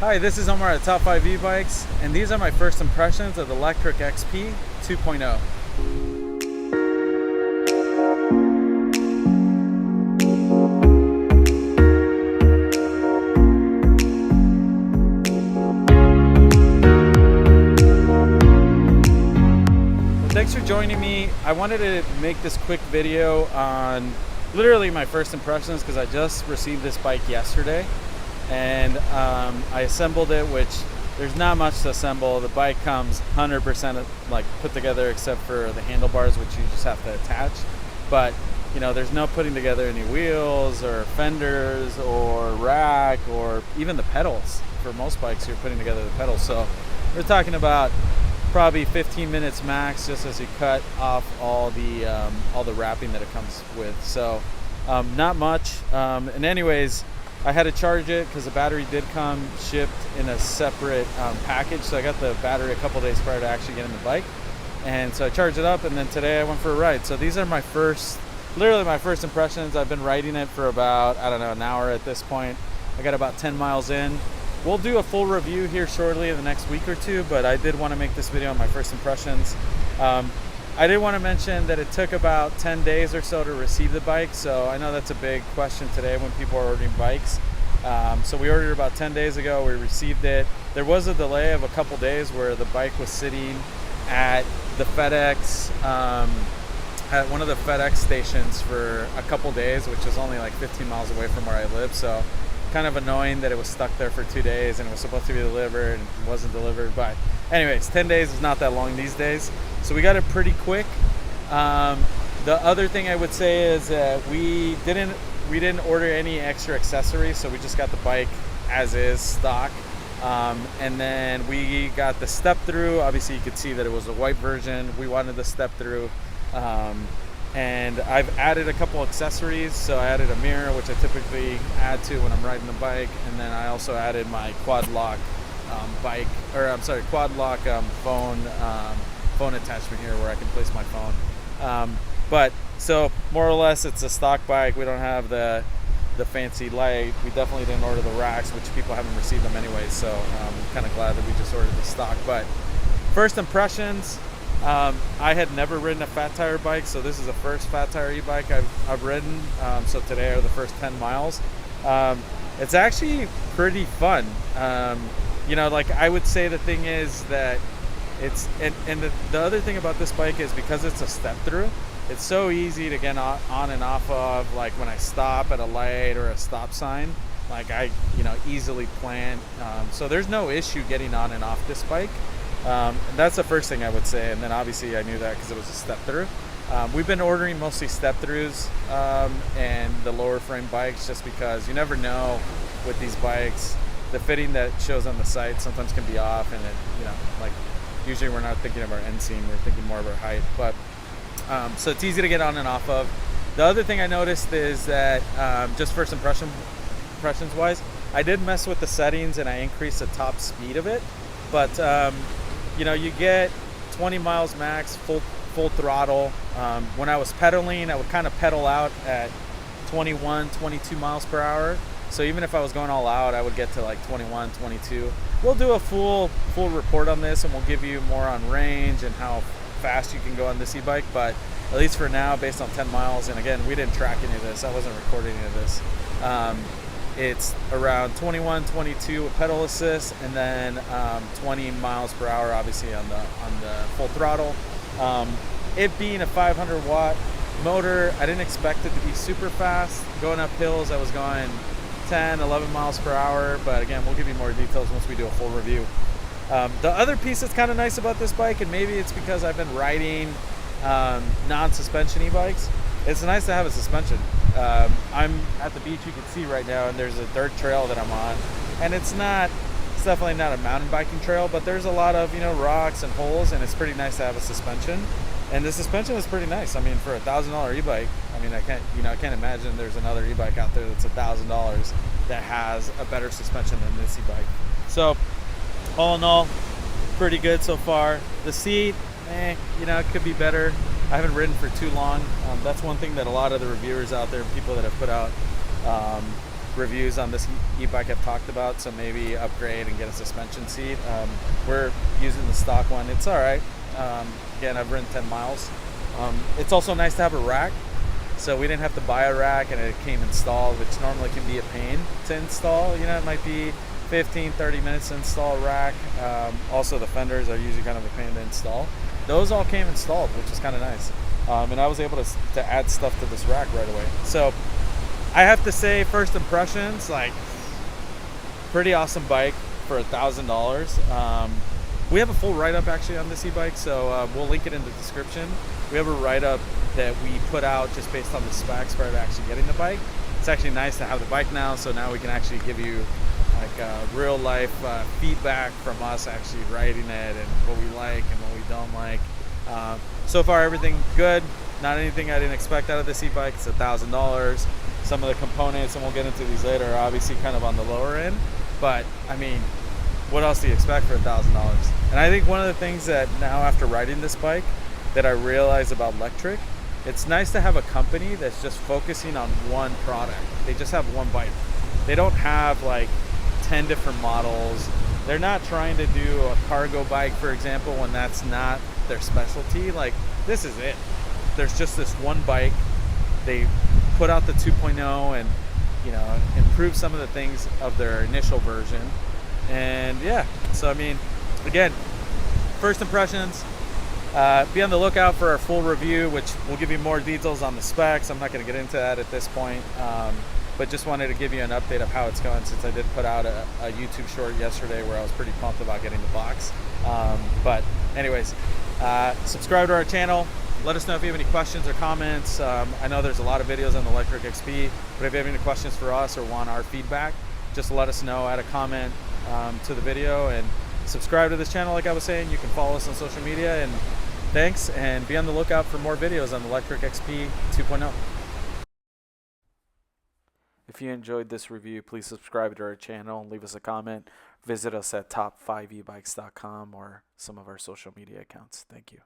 Hi, this is Omar at Top 5 E-Bikes, and these are my first impressions of the Lectric XP 2.0. Thanks for joining me. I wanted to make this quick video on literally my first impressions because I just received this bike yesterday. And I assembled it, which there's not much to assemble. The bike comes 100% like put together except for the handlebars, which you just have to attach. But you know, there's no putting together any wheels or fenders or rack or even the pedals. For most bikes, you're putting together the pedals. So we're talking about probably 15 minutes max, just as you cut off all the wrapping that it comes with. So not much. And anyways, I had to charge it because the battery did come shipped in a separate package. So I got the battery a couple days prior to actually getting the bike. And so I charged it up, and then today I went for a ride. So these are literally my first impressions. I've been riding it for about, I don't know, an hour at this point. I got about 10 miles in. We'll do a full review here shortly in the next week or two, but I did want to make this video on my first impressions. I did want to mention that it took about 10 days or so to receive the bike, so I know that's a big question today when people are ordering bikes. So we ordered about 10 days ago, we received it. There was a delay of a couple days where the bike was sitting at the FedEx, at one of the FedEx stations for a couple days, which is only like 15 miles away from where I live, so kind of annoying that it was stuck there for 2 days and it was supposed to be delivered and it wasn't delivered. But anyways, 10 days is not that long these days, so we got it pretty quick. The other thing I would say is that we didn't order any extra accessories, so we just got the bike as is stock. And then we got the step through. Obviously you could see that it was a white version. We wanted the step through. And I've added a couple accessories. So I added a mirror, which I typically add to when I'm riding the bike, and then I also added my quad lock phone attachment here where I can place my phone. But so more or less it's a stock bike. We don't have the fancy light. We definitely didn't order the racks, which people haven't received them anyway, so I'm kind of glad that we just ordered the stock. But first impressions, I had never ridden a fat tire bike, so this is the first fat tire e-bike I've ridden. So today are the first 10 miles. It's actually pretty fun. You know, like I would say the thing is that it's, and the other thing about this bike is because it's a step through, it's so easy to get on and off of, like when I stop at a light or a stop sign, like I, easily plan. So there's no issue getting on and off this bike. And that's the first thing I would say. And then obviously I knew that because it was a step through. We've been ordering mostly step throughs and the lower frame bikes, just because you never know with these bikes. The fitting that shows on the site sometimes can be off, and it, like usually we're not thinking of our end seam, we're thinking more of our height. But so it's easy to get on and off of. The other thing I noticed is that just first impressions wise, I did mess with the settings and I increased the top speed of it. But you get 20 miles max, full throttle. When I was pedaling, I would kind of pedal out at 21, 22 miles per hour. So even if I was going all out, I would get to like 21, 22. We'll do a full report on this, and we'll give you more on range and how fast you can go on this e-bike. But at least for now, based on 10 miles, and again, we didn't track any of this. I wasn't recording any of this. It's around 21, 22 with pedal assist, and then 20 miles per hour, obviously on the full throttle. It being a 500 watt motor, I didn't expect it to be super fast. Going up hills, I was going 10, 11 miles per hour, but again, we'll give you more details once we do a full review. The other piece that's kind of nice about this bike, and maybe it's because I've been riding non-suspension e-bikes, it's nice to have a suspension. I'm at the beach, you can see right now, and there's a dirt trail that I'm on, and it's definitely not a mountain biking trail, but there's a lot of rocks and holes, and it's pretty nice to have a suspension. And the suspension is pretty nice. I mean, for a $1,000 e-bike, I mean, I can't imagine there's another e-bike out there that's $1,000 that has a better suspension than this e-bike. So all in all, pretty good so far. The seat, it could be better. I haven't ridden for too long. That's one thing that a lot of the reviewers out there, people that have put out reviews on this e-bike have talked about, so maybe upgrade and get a suspension seat. We're using the stock one. It's all right. Again, I've ridden 10 miles. It's also nice to have a rack. So we didn't have to buy a rack, and it came installed, which normally can be a pain to install. You know, it might be 15, 30 minutes to install a rack. Also, the fenders are usually kind of a pain to install. Those all came installed, which is kind of nice. And I was able to add stuff to this rack right away. So I have to say, first impressions, like, pretty awesome bike for $1,000. We have a full write-up actually on this e-bike, so we'll link it in the description. We have a write-up that we put out just based on the specs prior to actually getting the bike. It's actually nice to have the bike now, so now we can actually give you like real life feedback from us actually riding it, and what we like and what we don't like. So far everything good, not anything I didn't expect out of this e-bike. It's $1,000. Some of the components, and we'll get into these later, are obviously kind of on the lower end, but I mean, what else do you expect for $1,000? And I think one of the things that now after riding this bike that I realize about Lectric, it's nice to have a company that's just focusing on one product. They just have one bike. They don't have like 10 different models. They're not trying to do a cargo bike, for example, when that's not their specialty. Like, this is it. There's just this one bike. They put out the 2.0 and, you know, improve some of the things of their initial version. And yeah, so I mean, again, first impressions. Be on the lookout for our full review, which will give you more details on the specs. I'm not going to get into that at this point, but just wanted to give you an update of how it's going, since I did put out a YouTube short yesterday where I was pretty pumped about getting the box. But anyways, subscribe to our channel. Let us know if you have any questions or comments. I know there's a lot of videos on the Lectric XP, but if you have any questions for us or want our feedback, just let us know. Add a comment to the video and subscribe to this channel. Like I was saying, you can follow us on social media, and thanks, and be on the lookout for more videos on the Lectric XP 2.0. If you enjoyed this review, please subscribe to our channel, leave us a comment, visit us at top5ebikes.com or some of our social media accounts. Thank you.